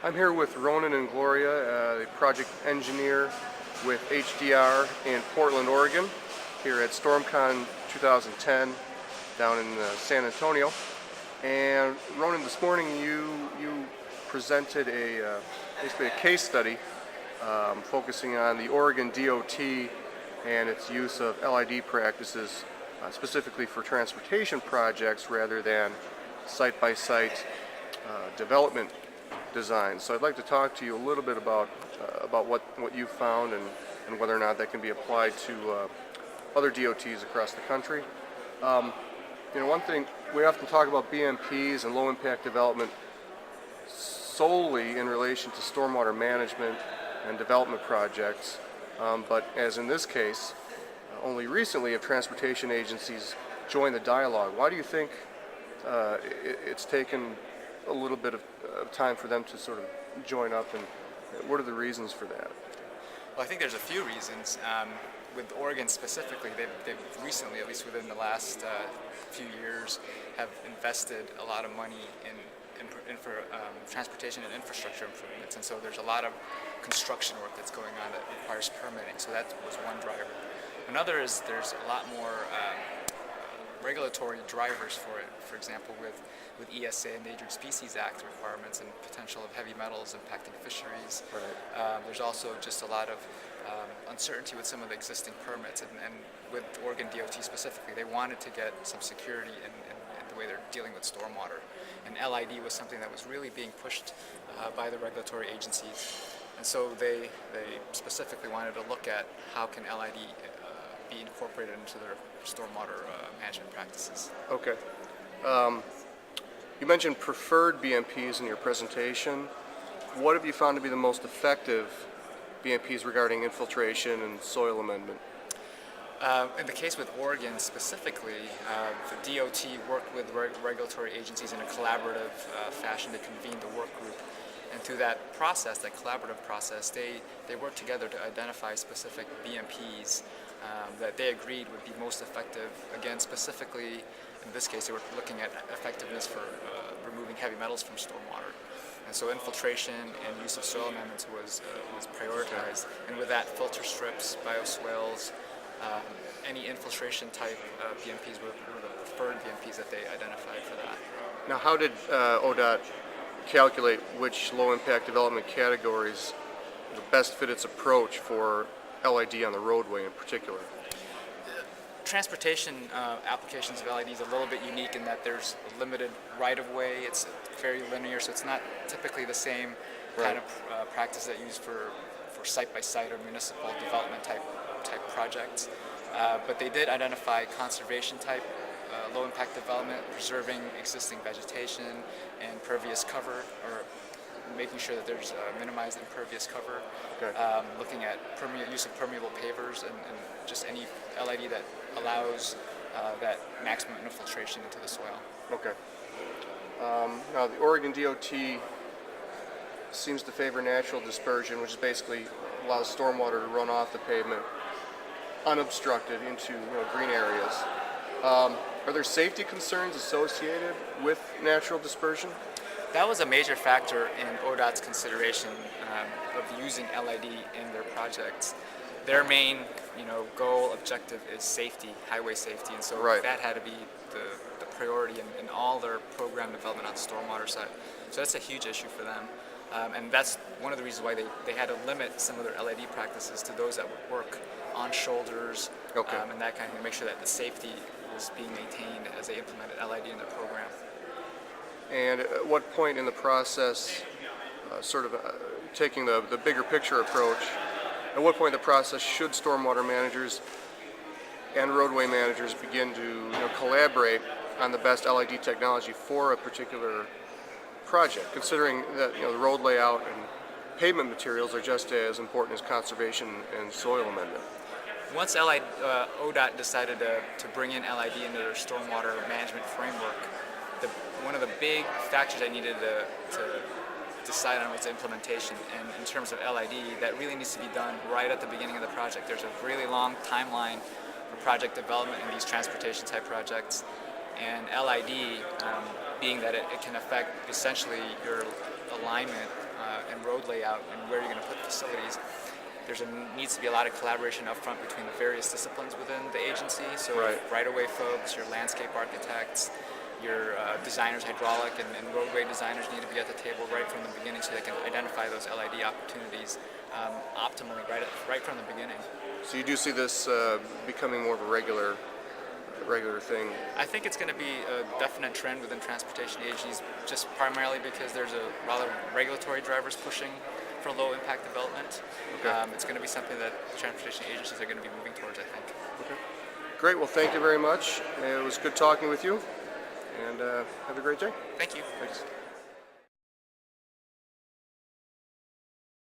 I'm here with Ronan and Igloria, the project engineer with HDR in Portland, Oregon, here at StormCon 2010 down in San Antonio. And Ronan, this morning you presented basically a case study focusing on the Oregon DOT and its use of LID practices specifically for transportation projects rather than site-by-site development design. So I'd like to talk to you a little bit about what you found and whether or not that can be applied to other DOTs across the country. One thing, we often talk about BMPs and low impact development solely in relation to stormwater management and development projects, but as in this case, only recently have transportation agencies joined the dialogue. Why do you think it's taken a little bit of time for them to sort of join up, and what are the reasons for that? Well, I think there's a few reasons. With Oregon specifically, they've recently, at least within the last few years, have invested a lot of money for transportation and infrastructure improvements, and so there's a lot of construction work that's going on that requires permitting, so that was one driver. Another is there's a lot more regulatory drivers for it. For example, with ESA, Endangered Species Act requirements, and potential of heavy metals impacting fisheries. Right. There's also just a lot of uncertainty with some of the existing permits, and with Oregon DOT specifically, they wanted to get some security in the way they're dealing with stormwater. And LID was something that was really being pushed by the regulatory agencies. And so they specifically wanted to look at how can LID be incorporated into their stormwater management practices. Okay. You mentioned preferred BMPs in your presentation. What have you found to be the most effective BMPs regarding infiltration and soil amendment? In the case with Oregon specifically, the DOT worked with regulatory agencies in a collaborative fashion to convene the work group. And through that process, that collaborative process, they worked together to identify specific BMPs that they agreed would be most effective. Again, specifically, in this case, they were looking at effectiveness for removing heavy metals from stormwater. And so infiltration and use of soil amendments was prioritized. And with that, filter strips, bioswales, any infiltration type BMPs were the preferred BMPs that they identified for that. Now, how did ODOT calculate which low impact development categories best fit its approach for LID on the roadway in particular? Transportation applications of LID is a little bit unique in that there's a limited right-of-way. It's very linear, so it's not typically the same kind of practice that used for site-by-site or municipal development type projects. But they did identify conservation-type low-impact development, preserving existing vegetation and pervious cover, or making sure that there's minimized impervious cover, okay. Looking at use of permeable pavers and just any LID that allows that maximum infiltration into the soil. Okay. Now the Oregon DOT seems to favor natural dispersion, which is basically allows stormwater to run off the pavement unobstructed into green areas. Are there safety concerns associated with natural dispersion? That was a major factor in ODOT's consideration of using LID in their projects. Their main, goal, objective is safety, highway safety, and so that had to be the priority in all their program development on the stormwater side. So that's a huge issue for them, and that's one of the reasons why they had to limit some of their LID practices to those that would work on shoulders, and that kind of thing, to make sure that the safety was being maintained as they implemented LID in their program. And at what point in the process, taking the bigger picture approach, at what point in the process should stormwater managers and roadway managers begin to collaborate on the best LID technology for a particular project, considering that the road layout and pavement materials are just as important as conservation and soil amendment? Once ODOT decided to bring in LID into their stormwater management framework, one of the big factors I needed to decide on was implementation. And in terms of LID, that really needs to be done right at the beginning of the project. There's a really long timeline for project development in these transportation type projects. and LID, being that it can affect essentially your alignment and road layout and where you're going to put facilities. Needs to be a lot of collaboration up front between the various disciplines within the agency. So right-of-way folks, your landscape architects, your designers, hydraulic and roadway designers need to be at the table right from the beginning so they can identify those LID opportunities optimally right from the beginning. So you do see this becoming more of a regular thing? I think it's going to be a definite trend within transportation agencies, just primarily because there's a lot of regulatory drivers pushing for low impact development. Okay. It's going to be something that transportation agencies are going to be moving towards, I think. Okay. Great. Well, thank you very much. It was good talking with you, and have a great day. Thank you. Thanks.